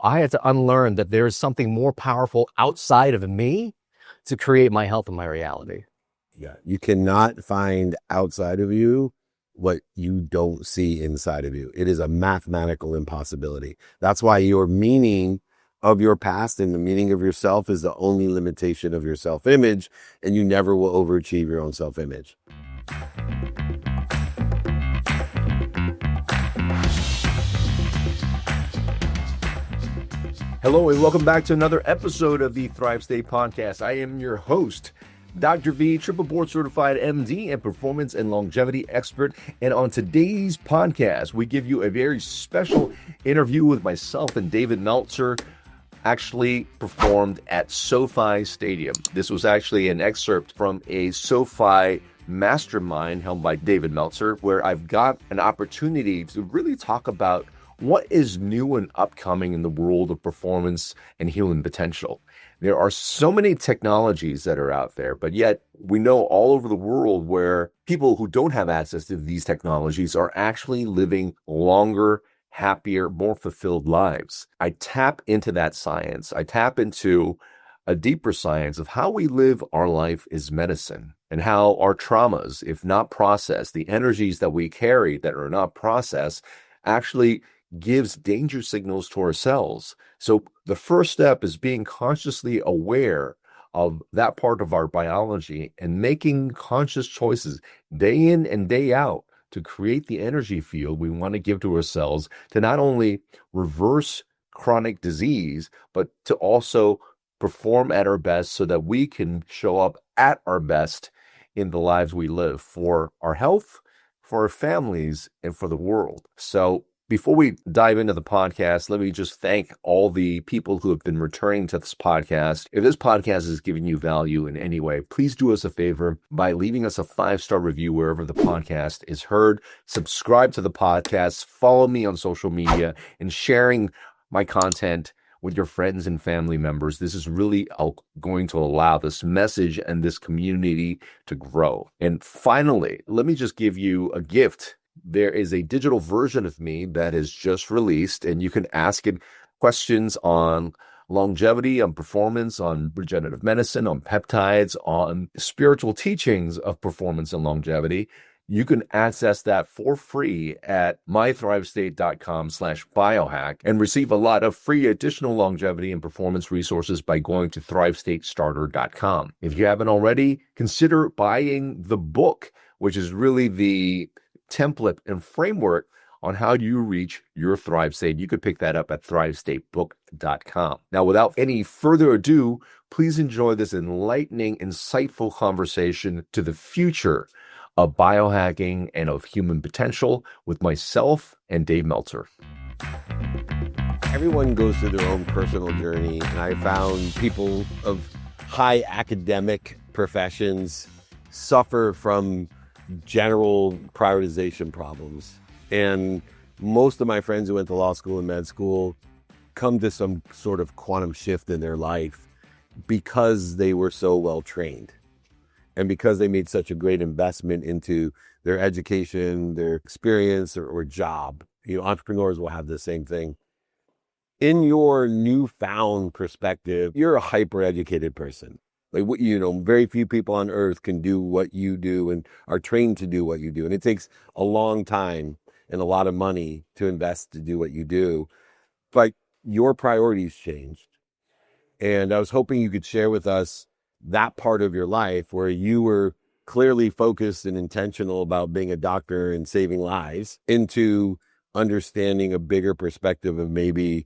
I had to unlearn that there is something more powerful outside of me to create my health and my reality. Yeah. You cannot find outside of you what you don't see inside of you. It is a mathematical impossibility. That's why your meaning of your past and the meaning of yourself is the only limitation of your self-image, and you never will overachieve your own self-image. Hello and welcome back to another episode of the Thrive State Podcast. I am your host, Dr. V, triple board certified MD and performance and longevity expert. And on today's podcast, we give you a very special interview with myself and David Meltzer, actually performed at SoFi Stadium. This was actually an excerpt from a SoFi mastermind held by David Meltzer, where I've got an opportunity to really talk about what is new and upcoming in the world of performance and human potential. There are so many technologies that are out there, but yet we know all over the world where people who don't have access to these technologies are actually living longer, happier, more fulfilled lives. I tap into that science. I tap into a deeper science of how we live our life is medicine, and how our traumas, if not processed, the energies that we carry that are not processed, actually gives danger signals to our cells. So the first step is being consciously aware of that part of our biology and making conscious choices day in and day out to create the energy field we want to give to our cells to not only reverse chronic disease, but to also perform at our best so that we can show up at our best in the lives we live for our health, for our families, and for the world. So before we dive into the podcast, let me just thank all the people who have been returning to this podcast. If this podcast is giving you value in any way, please do us a favor by leaving us a 5-star review wherever the podcast is heard. Subscribe to the podcast, follow me on social media, and sharing my content with your friends and family members. This is really going to allow this message and this community to grow. And finally, let me just give you a gift. There is a digital version of me that is just released, and you can ask it questions on longevity, on performance, on regenerative medicine, on peptides, on spiritual teachings of performance and longevity. You can access that for free at mythrivestate.com/biohack and receive a lot of free additional longevity and performance resources by going to thrivestatestarter.com. If you haven't already, consider buying the book, which is really the template and framework on how you reach your Thrive State. You could pick that up at thrivestatebook.com. Now, without any further ado, please enjoy this enlightening, insightful conversation to the future of biohacking and of human potential with myself and Dave Meltzer. Everyone goes through their own personal journey, and I found people of high academic professions suffer from general prioritization problems. And most of my friends who went to law school and med school come to some sort of quantum shift in their life because they were so well trained and because they made such a great investment into their education, their experience, or job. You know, entrepreneurs will have the same thing. In your newfound perspective, you're a hyper-educated person. Like, very few people on earth can do what you do and are trained to do what you do. And it takes a long time and a lot of money to invest to do what you do. But your priorities changed. And I was hoping you could share with us that part of your life where you were clearly focused and intentional about being a doctor and saving lives into understanding a bigger perspective of maybe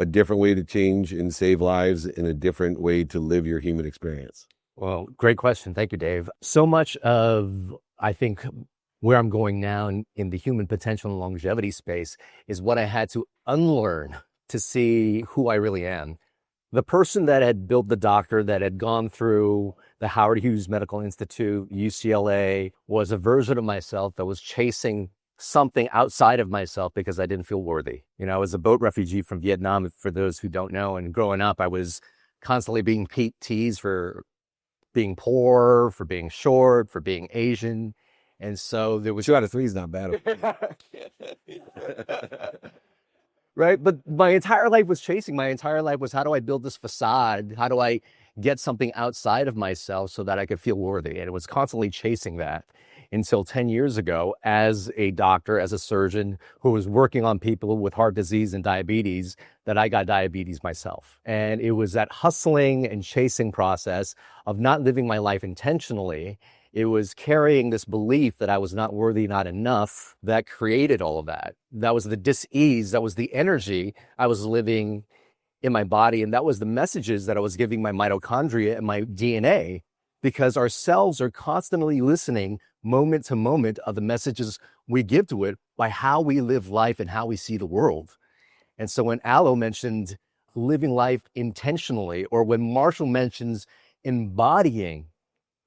a different way to change and save lives and a different way to live your human experience? Well, great question. Thank you, Dave. So much of, I think, where I'm going now in the human potential and longevity space is what I had to unlearn to see who I really am. The person that had built the doctor, that had gone through the Howard Hughes Medical Institute, UCLA, was a version of myself that was chasing something outside of myself because I didn't feel worthy. You know, I was a boat refugee from Vietnam, for those who don't know. And growing up, I was constantly being teased for being poor, for being short, for being Asian. And so there was 2 out of 3 is not bad. right? But my entire life was chasing. My entire life was, how do I build this facade? How do I get something outside of myself so that I could feel worthy? And it was constantly chasing that until 10 years ago, as a doctor, as a surgeon who was working on people with heart disease and diabetes, that I got diabetes myself. And it was that hustling and chasing process of not living my life intentionally. It was carrying this belief that I was not worthy, not enough, that created all of that. That was the dis-ease, that was the energy I was living in my body. And that was the messages that I was giving my mitochondria and my DNA, because our cells are constantly listening moment to moment of the messages we give to it by how we live life and how we see the world. And so when Aloe mentioned living life intentionally, or when Marshall mentions embodying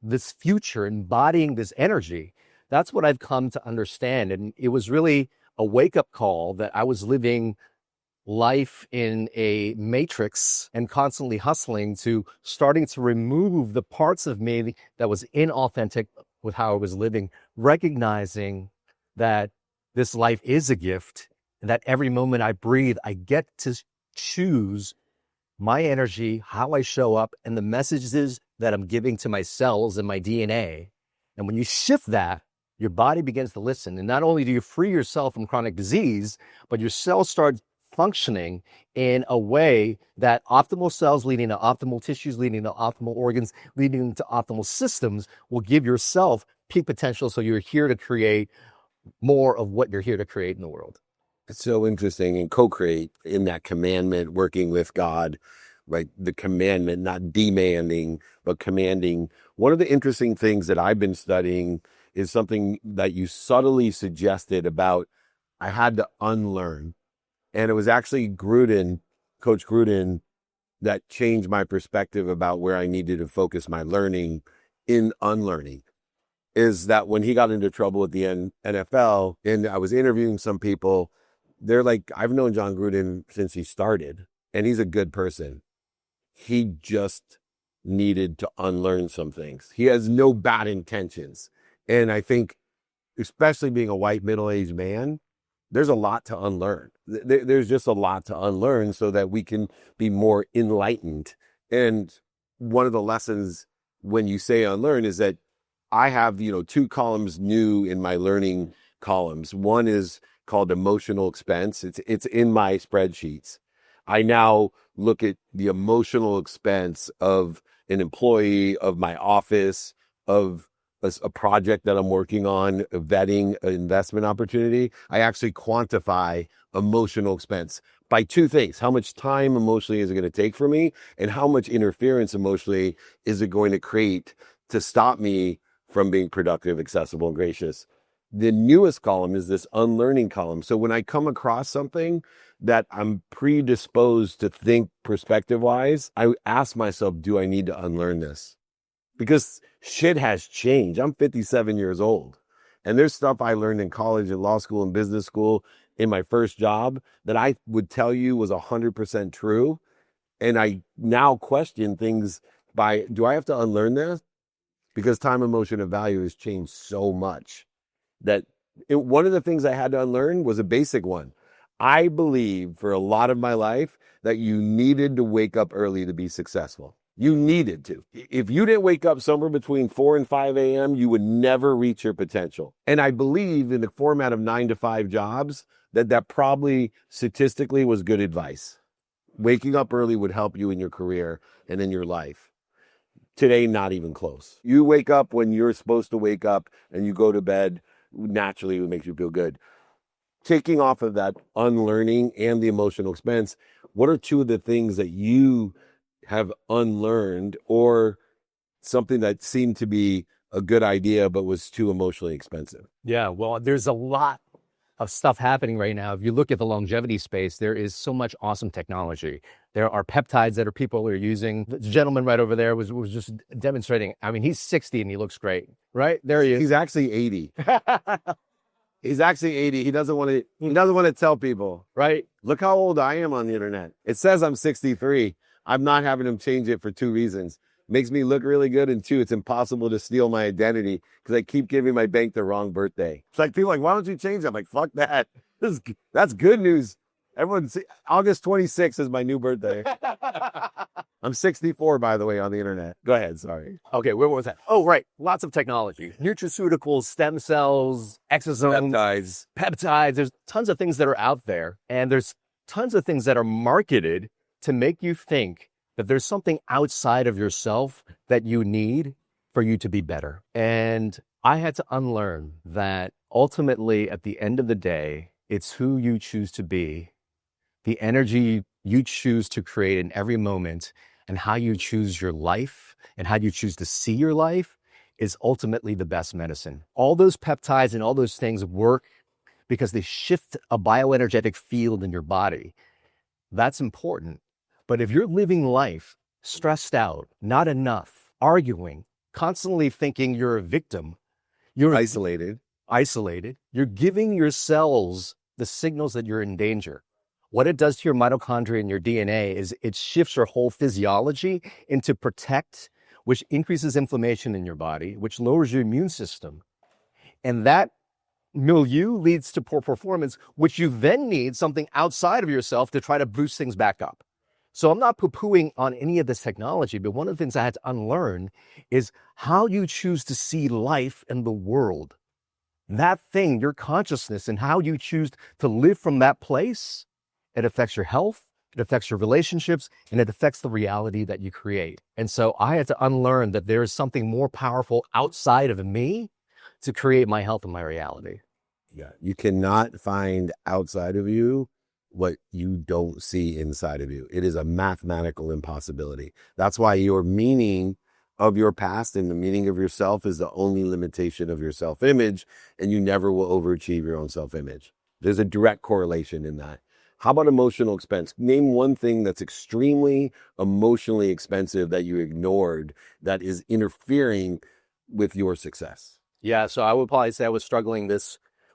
this future, embodying this energy, that's what I've come to understand. And it was really a wake-up call that I was living life in a matrix and constantly hustling, to starting to remove the parts of me that was inauthentic with how I was living, recognizing that this life is a gift, and that every moment I breathe, I get to choose my energy, how I show up, and the messages that I'm giving to my cells and my DNA. And when you shift that, your body begins to listen. And not only do you free yourself from chronic disease, but your cells start functioning in a way that optimal cells leading to optimal tissues, leading to optimal organs, leading to optimal systems will give yourself peak potential. So you're here to create more of what you're here to create in the world. It's so interesting, and co-create in that commandment, working with God, right? The commandment, not demanding, but commanding. One of the interesting things that I've been studying is something that you subtly suggested about I had to unlearn. And it was actually Gruden, Coach Gruden, that changed my perspective about where I needed to focus my learning in unlearning. Is that when he got into trouble at the NFL, and I was interviewing some people, they're like, I've known John Gruden since he started, and he's a good person. He just needed to unlearn some things. He has no bad intentions. And I think, especially being a white middle-aged man, there's a lot to unlearn. There's just a lot to unlearn so that we can be more enlightened. And one of the lessons when you say unlearn is that I have, 2 columns new in my learning columns. One is called emotional expense. It's in my spreadsheets. I now look at the emotional expense of an employee, of my office, of a project that I'm working on, vetting an investment opportunity. I actually quantify emotional expense by 2 things. How much time emotionally is it going to take for me? And how much interference emotionally is it going to create to stop me from being productive, accessible, and gracious? The newest column is this unlearning column. So when I come across something that I'm predisposed to think perspective-wise, I ask myself, do I need to unlearn this? Because shit has changed. I'm 57 years old. And there's stuff I learned in college and law school and business school in my first job that I would tell you was 100% true. And I now question things by, do I have to unlearn this? Because time, emotion, and value has changed so much that one of the things I had to unlearn was a basic one. I believe for a lot of my life that you needed to wake up early to be successful. You needed to. If you didn't wake up somewhere between 4 and 5 a.m., you would never reach your potential. And I believe in the format of 9 to 5 jobs, that probably statistically was good advice. Waking up early would help you in your career and in your life. Today, not even close. You wake up when you're supposed to wake up and you go to bed, naturally it makes you feel good. Taking off of that unlearning and the emotional expense, what are 2 of the things that you have unlearned, or something that seemed to be a good idea but was too emotionally expensive? Yeah, well, there's a lot of stuff happening right now. If you look at the longevity space, there is so much awesome technology. There are peptides that people are using. The gentleman right over there was just demonstrating. I mean, he's 60 and he looks great, right? There he is. He's actually 80. He's actually 80. He doesn't want to tell people, right? Look how old I am on the internet. It says I'm 63. I'm not having him change it for 2 reasons. Makes me look really good, and 2, it's impossible to steal my identity because I keep giving my bank the wrong birthday. It's like people are like, why don't you change it? I'm like, fuck that. That's good news. Everyone, see, August 26th is my new birthday. I'm 64, by the way, on the internet. Go ahead. Sorry. Okay, where was that? Oh, right. Lots of technology. Nutraceuticals, stem cells, exosomes, peptides. There's tons of things that are out there. And there's tons of things that are marketed to make you think that there's something outside of yourself that you need for you to be better. And I had to unlearn that ultimately, at the end of the day, it's who you choose to be, the energy you choose to create in every moment, and how you choose your life and how you choose to see your life is ultimately the best medicine. All those peptides and all those things work because they shift a bioenergetic field in your body. That's important. But if you're living life stressed out, not enough, arguing, constantly thinking you're a victim, you're Isolated. you're giving your cells the signals that you're in danger. What it does to your mitochondria and your DNA is it shifts your whole physiology into protect, which increases inflammation in your body, which lowers your immune system. And that milieu leads to poor performance, which you then need something outside of yourself to try to boost things back up. So I'm not poo-pooing on any of this technology, but one of the things I had to unlearn is how you choose to see life and the world. That thing, your consciousness, and how you choose to live from that place, it affects your health, it affects your relationships, and it affects the reality that you create. And so I had to unlearn that there is something more powerful outside of me to create my health and my reality. Yeah. You cannot find outside of you what you don't see inside of you. It is a mathematical impossibility. That's why your meaning of your past and the meaning of yourself is the only limitation of your self-image, and you never will overachieve your own self-image. There's a direct correlation in that. How about emotional expense? Name one thing that's extremely emotionally expensive that you ignored that is interfering with your success. Yeah, so I would probably say I was struggling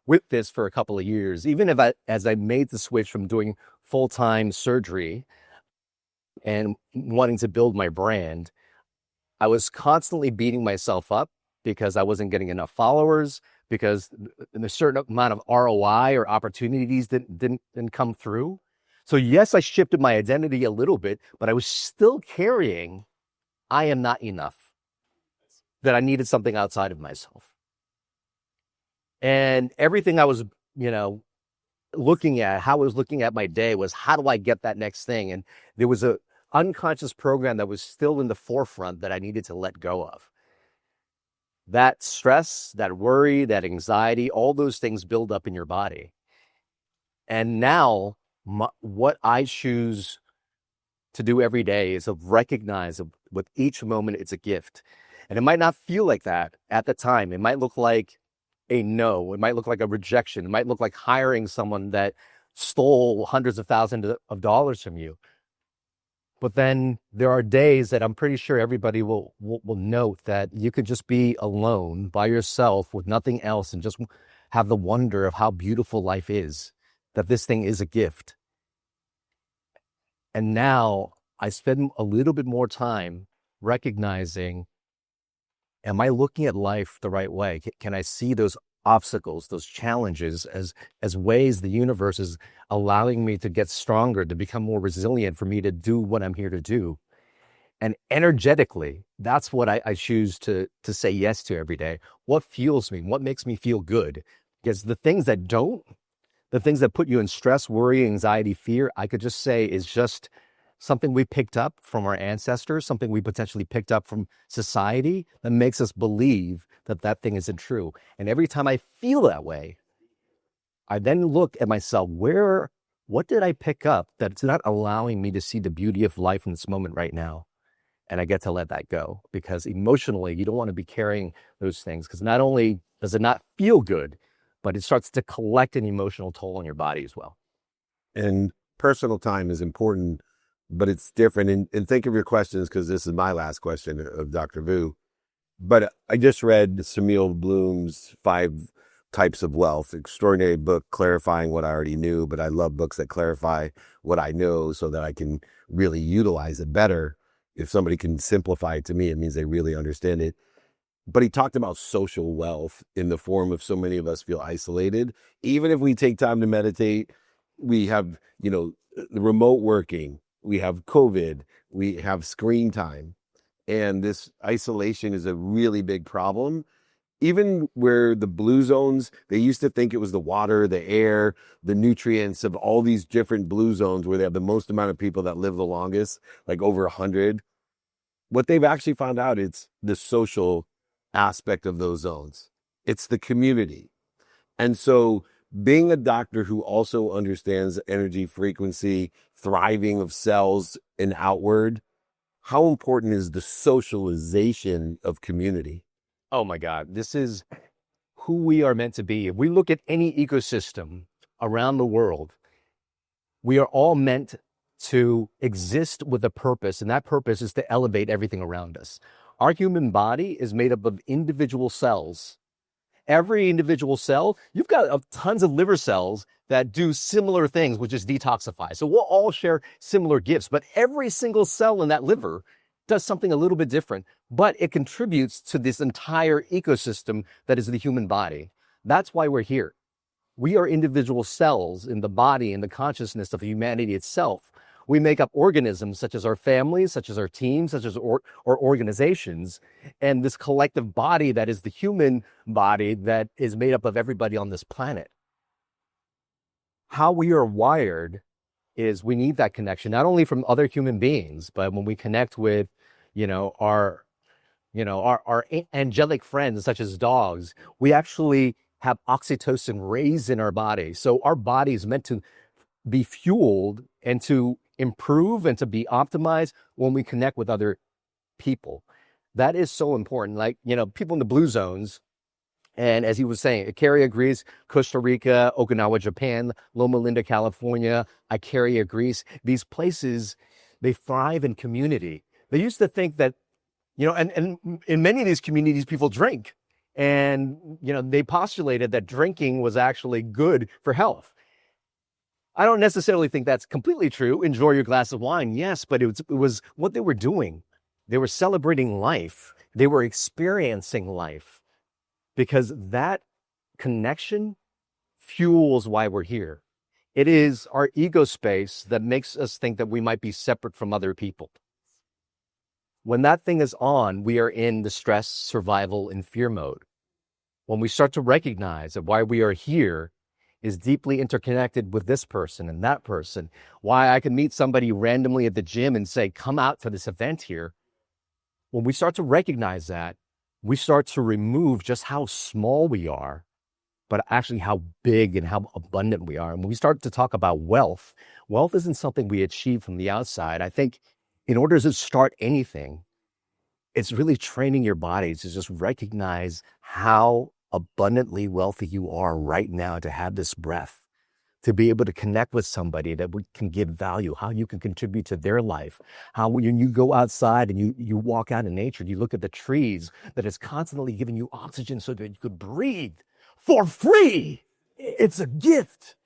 with this for a couple of years. Even as I made the switch from doing full-time surgery and wanting to build my brand, I was constantly beating myself up because I wasn't getting enough followers, because a certain amount of ROI or opportunities didn't come through. So yes, I shifted my identity a little bit, but I was still carrying, I am not enough, that I needed something outside of myself. And everything I was, looking at, how I was looking at my day was, how do I get that next thing? And there was a unconscious program that was still in the forefront that I needed to let go of. That stress, that worry, that anxiety, all those things build up in your body. And now what I choose to do every day is to recognize with each moment it's a gift. And it might not feel like that at the time. It might look like a no. It might look like a rejection. It might look like hiring someone that stole hundreds of thousands of dollars from you. But then there are days that I'm pretty sure everybody will note that you could just be alone by yourself with nothing else and just have the wonder of how beautiful life is, that this thing is a gift. And now I spend a little bit more time recognizing, am I looking at life the right way? Can I see those obstacles, those challenges as ways the universe is allowing me to get stronger, to become more resilient, for me to do what I'm here to do? And energetically, that's what I choose to say yes to every day. What fuels me? What makes me feel good? Because the things that don't, the things that put you in stress, worry, anxiety, fear, I could just say is just something we picked up from our ancestors, something we potentially picked up from society that makes us believe that that thing isn't true. And every time I feel that way, I then look at myself, what did I pick up that's not allowing me to see the beauty of life in this moment right now? And I get to let that go, because emotionally, you don't want to be carrying those things, because not only does it not feel good, but it starts to collect an emotional toll on your body as well. And personal time is important, but it's different. And think of your questions, because this is my last question of Dr. Vuu. But I just read Samuel Bloom's 5 Types of Wealth, extraordinary book clarifying what I already knew. But I love books that clarify what I know so that I can really utilize it better. If somebody can simplify it to me, it means they really understand it. But he talked about social wealth in the form of so many of us feel isolated. Even if we take time to meditate, we have, the remote working, we have COVID, we have screen time. And this isolation is a really big problem. Even where the blue zones, they used to think it was the water, the air, the nutrients of all these different blue zones where they have the most amount of people that live the longest, like over 100. What they've actually found out, it's the social aspect of those zones. It's the community. And so being a doctor who also understands energy frequency, thriving of cells and outward, how important is the socialization of community? Oh my God, this is who we are meant to be. If we look at any ecosystem around the world, we are all meant to exist with a purpose, and that purpose is to elevate everything around us. Our human body is made up of individual cells. Every individual cell, you've got tons of liver cells that do similar things, which is detoxify. So we'll all share similar gifts, but every single cell in that liver does something a little bit different, but it contributes to this entire ecosystem that is the human body. That's why we're here. We are individual cells in the body and the consciousness of humanity itself. We make up organisms such as our families, such as our teams, such as our organizations, and this collective body that is the human body that is made up of everybody on this planet. How we are wired is we need that connection, not only from other human beings, but when we connect with, our angelic friends, such as dogs, we actually have oxytocin raised in our body. So our body is meant to be fueled and to improve and to be optimized when we connect with other people. That is so important. Like, people in the blue zones, and as he was saying, Icaria, Greece, Costa Rica, Okinawa, Japan, Loma Linda, California, Icaria, Greece, these places, they thrive in community. They used to think that, and in many of these communities, people drink. And, they postulated that drinking was actually good for health. I don't necessarily think that's completely true. Enjoy your glass of wine, yes, but it was what they were doing. They were celebrating life. They were experiencing life, because that connection fuels why we're here. It is our ego space that makes us think that we might be separate from other people. When that thing is on, we are in the stress, survival, and fear mode. When we start to recognize that why we are here is deeply interconnected with this person and that person, why I can meet somebody randomly at the gym and say, come out to this event here. When we start to recognize that, we start to remove just how small we are, but actually how big and how abundant we are. And when we start to talk about wealth, wealth isn't something we achieve from the outside. I think in order to start anything, it's really training your body to just recognize how abundantly wealthy you are right now, to have this breath, to be able to connect with somebody that can give value, how you can contribute to their life, how when you go outside and you walk out in nature, you look at the trees that is constantly giving you oxygen so that you could breathe for free. It's a gift.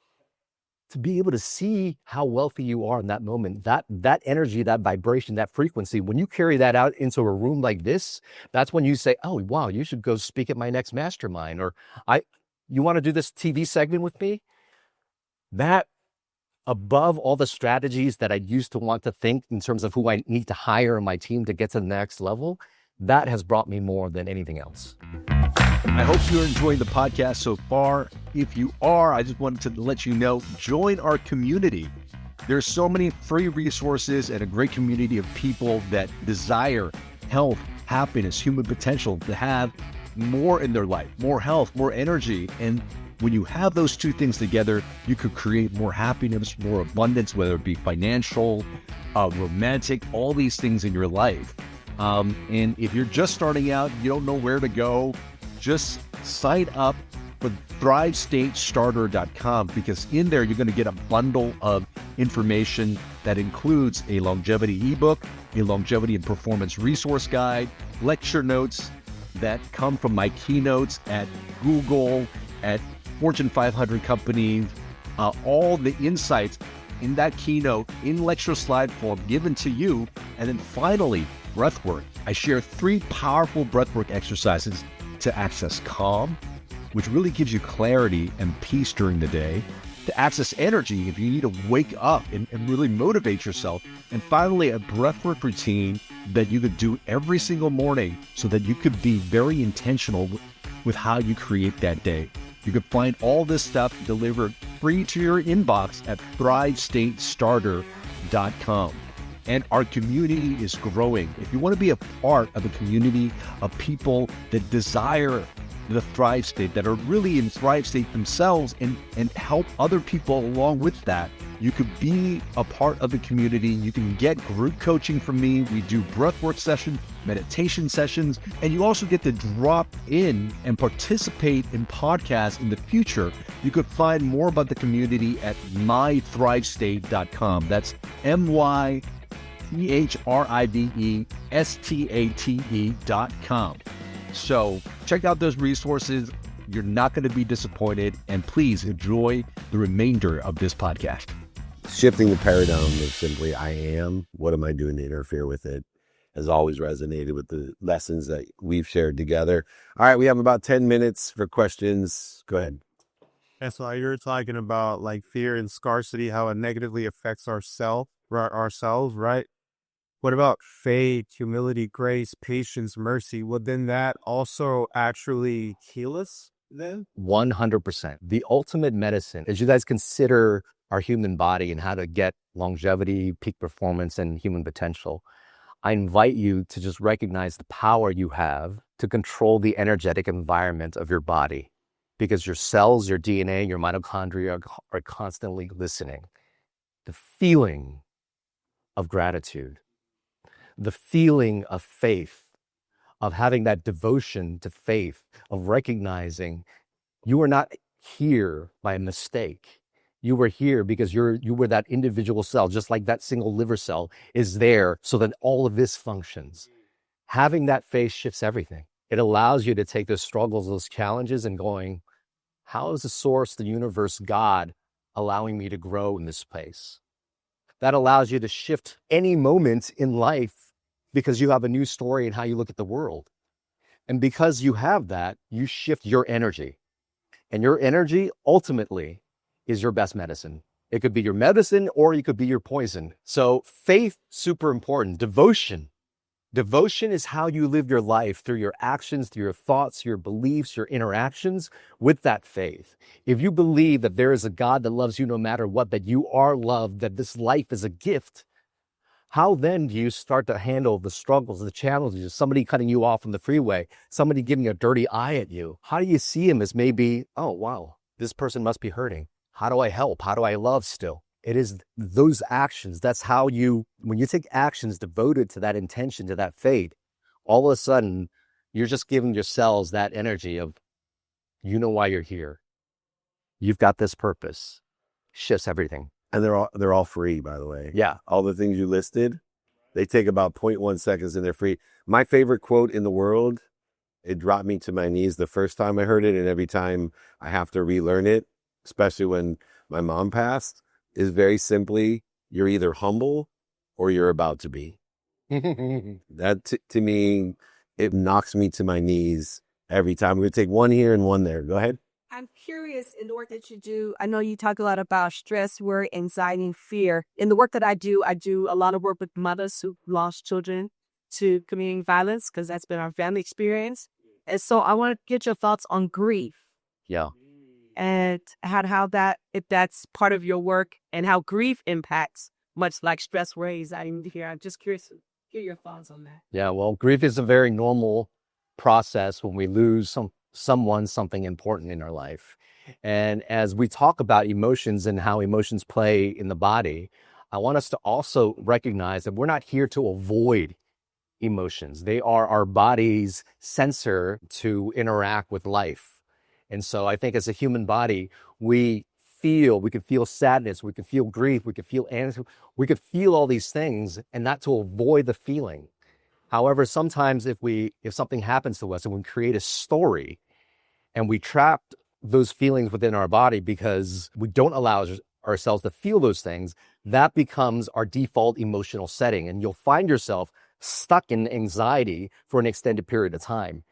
To be able to see how wealthy you are in that moment, that energy, that vibration, that frequency, when you carry that out into a room like this, that's when you say, oh, wow, you should go speak at my next mastermind, or you want to do this TV segment with me? That, above all the strategies that I used to want to think in terms of who I need to hire in my team to get to the next level, that has brought me more than anything else. I hope you're enjoying the podcast so far. If you are, I just wanted to let you know, join our community. There's so many free resources and a great community of people that desire health, happiness, human potential, to have more in their life, more health, more energy. And when you have those two things together, you could create more happiness, more abundance, whether it be financial, romantic, all these things in your life. And if you're just starting out, you don't know where to go, just sign up for ThriveStateStarter.com, because in there you're going to get a bundle of information that includes a longevity ebook, a longevity and performance resource guide, lecture notes that come from my keynotes at Google, at Fortune 500 companies, all the insights in that keynote in lecture slide form given to you. And then finally, breathwork. I share 3 powerful breathwork exercises to access calm, which really gives you clarity and peace during the day, to access energy, if you need to wake up and really motivate yourself. And finally, a breathwork routine that you could do every single morning so that you could be very intentional with how you create that day. You can find all this stuff delivered free to your inbox at thrivestatestarter.com. And our community is growing. If you want to be a part of a community of people that desire the Thrive State, that are really in Thrive State themselves and help other people along with that, you could be a part of the community. You can get group coaching from me. We do breathwork sessions, meditation sessions, and you also get to drop in and participate in podcasts in the future. You could find more about the community at mythrivestate.com. That's mythrivestate.com. So check out those resources. You're not going to be disappointed. And please enjoy the remainder of this podcast. Shifting the paradigm of simply I am, what am I doing to interfere with it, has always resonated with the lessons that we've shared together. All right, we have about 10 minutes for questions. Go ahead. And so you're talking about like fear and scarcity, how it negatively affects ourselves, right? What about faith, humility, grace, patience, mercy? Would then that also actually heal us then? 100%. The ultimate medicine, as you guys consider our human body and how to get longevity, peak performance, and human potential, I invite you to just recognize the power you have to control the energetic environment of your body, because your cells, your DNA, your mitochondria are constantly listening. The feeling of gratitude, the feeling of faith, of having that devotion to faith, of recognizing you are not here by mistake. You were here because you were that individual cell, just like that single liver cell is there so that all of this functions. Having that faith shifts everything. It allows you to take those struggles, those challenges, and going, how is the source, the universe, God, allowing me to grow in this space? That allows you to shift any moment in life because you have a new story in how you look at the world. And because you have that, you shift your energy. And your energy ultimately is your best medicine. It could be your medicine or it could be your poison. So faith, super important. Devotion. Devotion is how you live your life through your actions, through your thoughts, your beliefs, your interactions with that faith. If you believe that there is a God that loves you no matter what, that you are loved, that this life is a gift, how then do you start to handle the struggles, the challenges, somebody cutting you off on the freeway, somebody giving a dirty eye at you? How do you see him as maybe, oh, wow, this person must be hurting. How do I help? How do I love still? It is those actions. That's how when you take actions devoted to that intention, to that faith, all of a sudden, you're just giving your cells that energy of, you know why you're here. You've got this purpose. Shifts everything. And they're all free, by the way. Yeah. All the things you listed, they take about 0.1 seconds and they're free. My favorite quote in the world, it dropped me to my knees the first time I heard it, and every time I have to relearn it, especially when my mom passed, is very simply, you're either humble or you're about to be. That to me, it knocks me to my knees every time. We're going to take one here and one there. Go ahead. I'm curious, in the work that you do, I know you talk a lot about stress, worry, anxiety, and fear. In the work that I do a lot of work with mothers who lost children to community violence, because that's been our family experience. And so I want to get your thoughts on grief. Yeah. And how that, if that's part of your work, and how grief impacts, much like stress, worry, anxiety, fear. I'm just curious to hear your thoughts on that. Yeah, well, grief is a very normal process when we lose someone, something important in our life. And as we talk about emotions and how emotions play in the body, I want us to also recognize that we're not here to avoid emotions. They are our body's sensor to interact with life. And so I think as a human body, we can feel sadness, we can feel grief, we can feel anger, we could feel all these things, and not to avoid the feeling. However, sometimes if something happens to us and we create a story and we trap those feelings within our body because we don't allow ourselves to feel those things, that becomes our default emotional setting. And you'll find yourself stuck in anxiety for an extended period of time.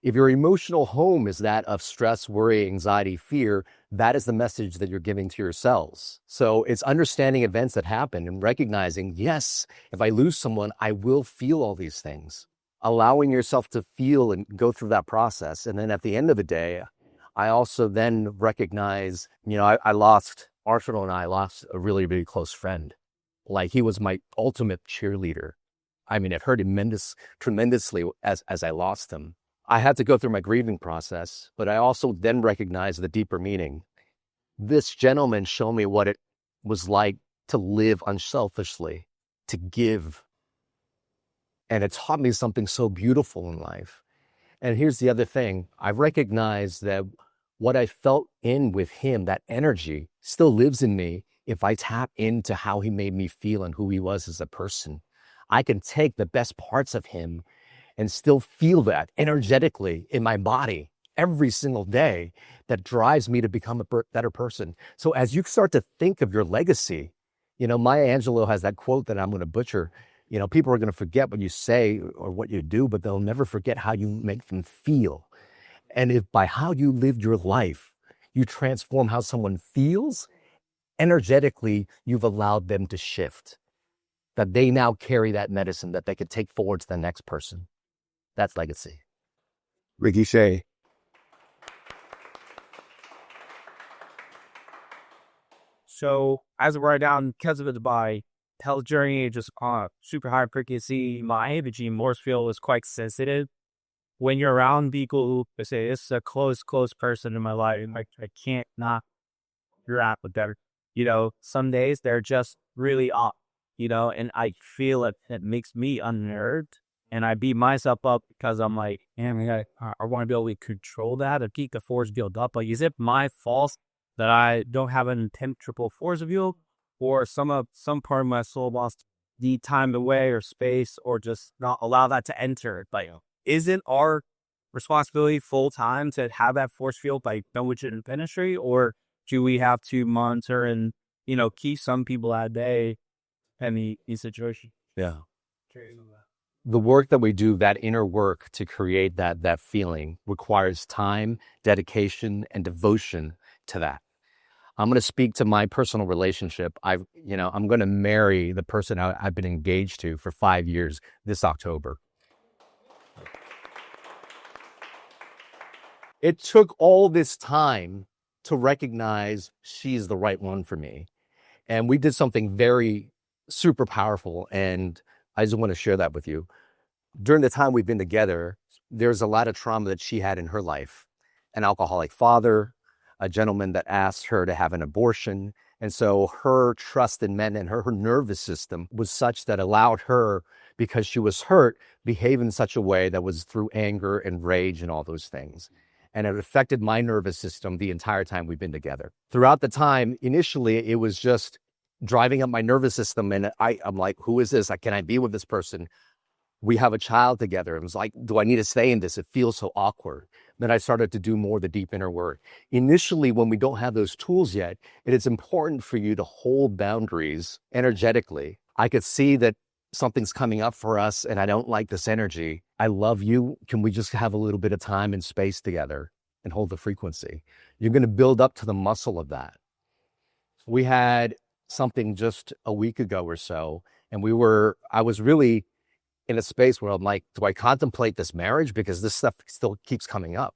If your emotional home is that of stress, worry, anxiety, fear, that is the message that you're giving to your cells. So it's understanding events that happen and recognizing, yes, if I lose someone, I will feel all these things. Allowing yourself to feel and go through that process. And then at the end of the day, I also then recognize, I lost, Arsenal and I lost a really, really close friend. Like, he was my ultimate cheerleader. I mean, it hurt tremendously as I lost him. I had to go through my grieving process, but I also then recognized the deeper meaning. This gentleman showed me what it was like to live unselfishly, to give. And it taught me something so beautiful in life. And here's the other thing. I recognized that what I felt in with him, that energy, still lives in me if I tap into how he made me feel and who he was as a person. I can take the best parts of him and still feel that energetically in my body every single day. That drives me to become a better person. So as you start to think of your legacy, Maya Angelou has that quote that I'm going to butcher. People are going to forget what you say or what you do, but they'll never forget how you make them feel. And if by how you lived your life, you transform how someone feels, energetically, you've allowed them to shift. That they now carry that medicine that they could take forward to the next person. That's legacy. Ricky Shay. So as of right now, because of my health journey, just super high frequency, my energy Morse field is quite sensitive. When you're around people who say it's a close person in my life, and I can't not interact with them. Some days they're just really off, and I feel it makes me unnerved. And I beat myself up because I'm like, man, I want to be able to control that and keep the force build up. Like, is it my fault that I don't have an intentional force field, or some part of my soul wants to need time away or space, or just not allow that to enter? But isn't our responsibility full time to have that force field by knowledge and penetrate, or do we have to monitor and keep some people at bay in the situation? Yeah. The work that we do, that inner work to create that feeling, requires time, dedication, and devotion to that. I'm going to speak to my personal relationship. I'm going to marry the person I've been engaged to for 5 years this October. It took all this time to recognize she's the right one for me. And we did something very super powerful, and I just want to share that with you. During the time we've been together, there's a lot of trauma that she had in her life. An alcoholic father, a gentleman that asked her to have an abortion. And so her trust in men and her nervous system was such that allowed her, because she was hurt, behave in such a way that was through anger and rage and all those things. And it affected my nervous system the entire time we've been together. Throughout the time, initially, it was just driving up my nervous system. And I'm like, who is this? Can I be with this person? We have a child together. It was like, do I need to stay in this? It feels so awkward. Then I started to do more of the deep inner work. Initially, when we don't have those tools yet, it is important for you to hold boundaries energetically. I could see that something's coming up for us and I don't like this energy. I love you. Can we just have a little bit of time and space together and hold the frequency? You're going to build up to the muscle of that. We had something just a week ago or so, and I was really in a space where I'm like, do I contemplate this marriage? Because this stuff still keeps coming up.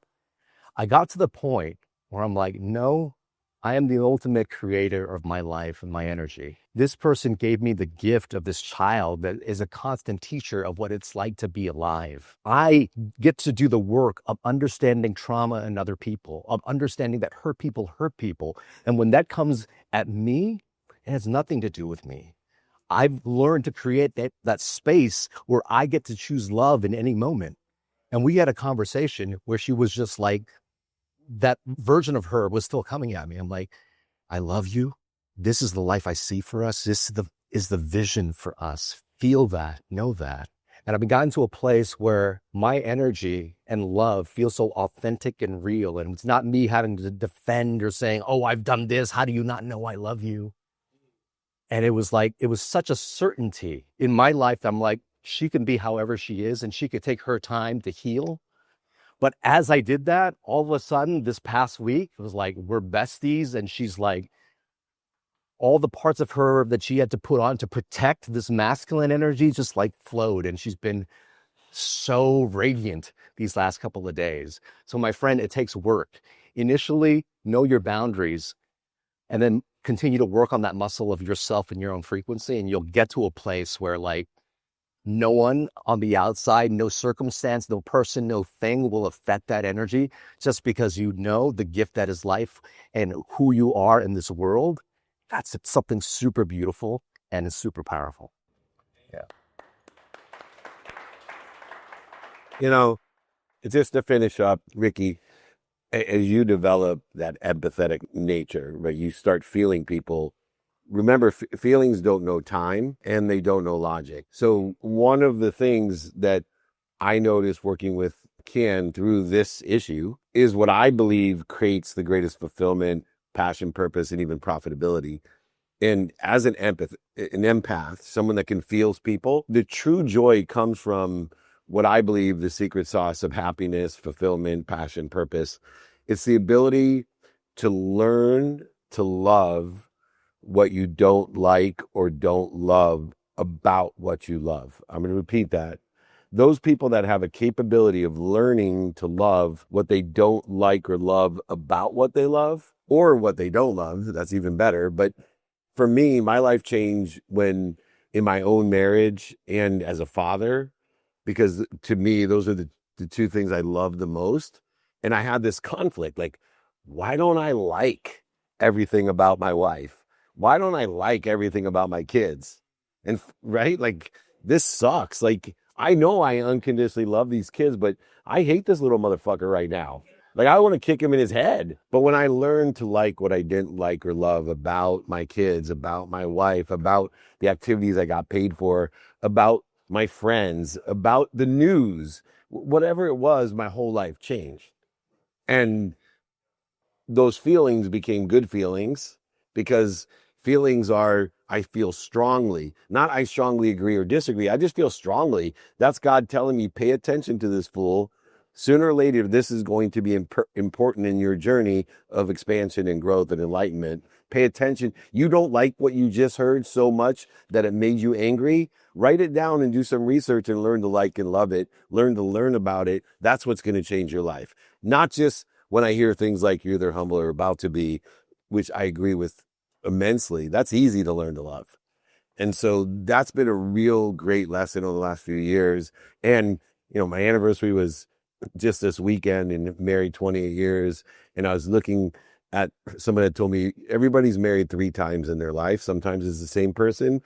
I got to the point where I'm like, no, I am the ultimate creator of my life and my energy. This person gave me the gift of this child that is a constant teacher of what it's like to be alive. I get to do the work of understanding trauma in other people, of understanding that hurt people. And when that comes at me, it has nothing to do with me. I've learned to create that space where I get to choose love in any moment. And we had a conversation where she was just like, that version of her was still coming at me. I'm like, I love you. This is the life I see for us. This is the vision for us. Feel that, know that. And I've gotten to a place where my energy and love feel so authentic and real. And it's not me having to defend or saying, oh, I've done this. How do you not know I love you? And it was such a certainty in my life. I'm like, she can be however she is and she could take her time to heal. But as I did that, all of a sudden this past week, it was like, we're besties. And she's like, all the parts of her that she had to put on to protect this masculine energy just like flowed. And she's been so radiant these last couple of days. So my friend, it takes work. Initially, know your boundaries and then continue to work on that muscle of yourself and your own frequency. And you'll get to a place where like no one on the outside, no circumstance, no person, no thing will affect that energy, just because you know the gift that is life and who you are in this world. That's something super beautiful and it's super powerful. Yeah. You know, just to finish up, Ricky, as you develop that empathetic nature, right, you start feeling people. Remember, feelings don't know time and they don't know logic. So one of the things that I noticed working with Kien through this issue is what I believe creates the greatest fulfillment, passion, purpose, and even profitability. And as an empath, someone that can feel people, the true joy comes from what I believe the secret sauce of happiness, fulfillment, passion, purpose. It's the ability to learn to love what you don't like or don't love about what you love. I'm going to repeat that. Those people that have a capability of learning to love what they don't like or love about what they love, or what they don't love, that's even better. But for me, my life changed when in my own marriage and as a father, because to me, those are the two things I love the most. And I had this conflict, like, why don't I like everything about my wife? Why don't I like everything about my kids? And right, like, this sucks. Like, I know I unconditionally love these kids, but I hate this little motherfucker right now. Like, I want to kick him in his head. But when I learned to like what I didn't like or love about my kids, about my wife, about the activities I got paid for, about my friends, about the news, whatever it was, my whole life changed. And those feelings became good feelings, because feelings are, I feel strongly, not I strongly agree or disagree. I just feel strongly. That's God telling me, pay attention to this fool. Sooner or later, this is going to be important in your journey of expansion and growth and enlightenment. Pay attention. You don't like what you just heard so much that it made you angry. Write it down and do some research and learn to like and love it. Learn to learn about it. That's what's going to change your life. Not just when I hear things like you're either humble or about to be, which I agree with immensely. That's easy to learn to love. And so that's been a real great lesson over the last few years. And, you know, my anniversary was just this weekend, and married 28 years. And I was looking at someone that told me everybody's married 3 times in their life. Sometimes it's the same person.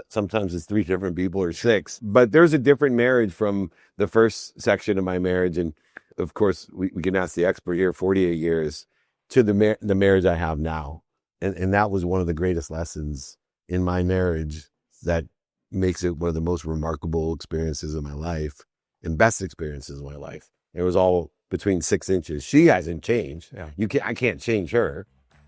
Sometimes it's 3 different people or 6. But there's a different marriage from the first section of my marriage. And of course, we can ask the expert here, 48 years, to the marriage I have now. And that was one of the greatest lessons in my marriage that makes it one of the most remarkable experiences of my life and best experiences of my life. It was all between 6 inches. She hasn't changed. Yeah. I can't change her,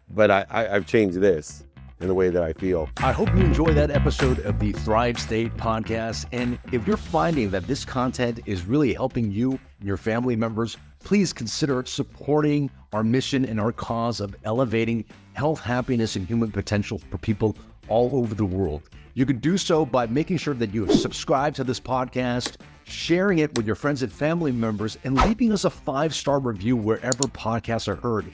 but I've changed this in the way that I feel. I hope you enjoy that episode of the Thrive State podcast. And if you're finding that this content is really helping you and your family members, please consider supporting our mission and our cause of elevating health, happiness, and human potential for people all over the world. You can do so by making sure that you have subscribed to this podcast, sharing it with your friends and family members, and leaving us a 5-star review wherever podcasts are heard.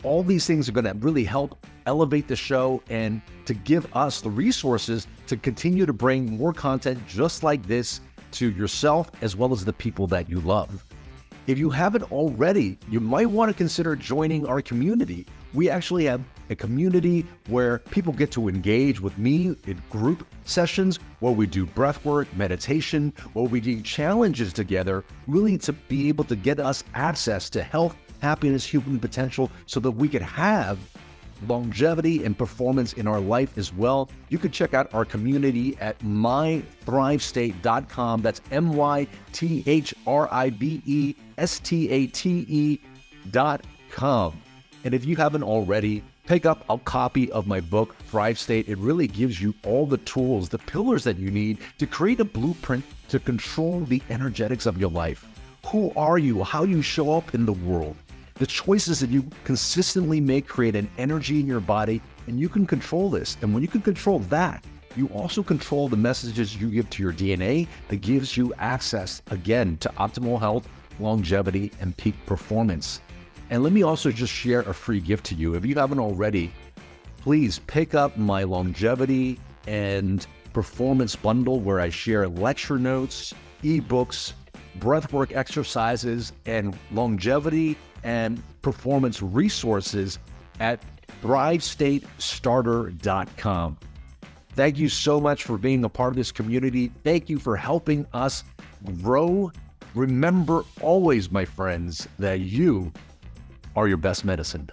All these things are going to really help elevate the show and to give us the resources to continue to bring more content just like this to yourself as well as the people that you love. If you haven't already, you might want to consider joining our community. We actually have a community where people get to engage with me in group sessions where we do breath work, meditation, where we do challenges together, really to be able to get us access to health, happiness, human potential, so that we could have longevity and performance in our life as well. You can check out our community at mythrivestate.com. That's mythrivestate.com. And if you haven't already, pick up a copy of my book, Thrive State. It really gives you all the tools, the pillars that you need to create a blueprint to control the energetics of your life. Who are you? How you show up in the world? The choices that you consistently make create an energy in your body, and you can control this. And when you can control that, you also control the messages you give to your DNA that gives you access, again, to optimal health, longevity, and peak performance. And let me also just share a free gift to you. If you haven't already, please pick up my longevity and performance bundle where I share lecture notes, ebooks, breathwork exercises, and longevity and performance resources at thrivestatestarter.com. Thank you so much for being a part of this community. Thank you for helping us grow. Remember always, my friends, that you are your best medicine.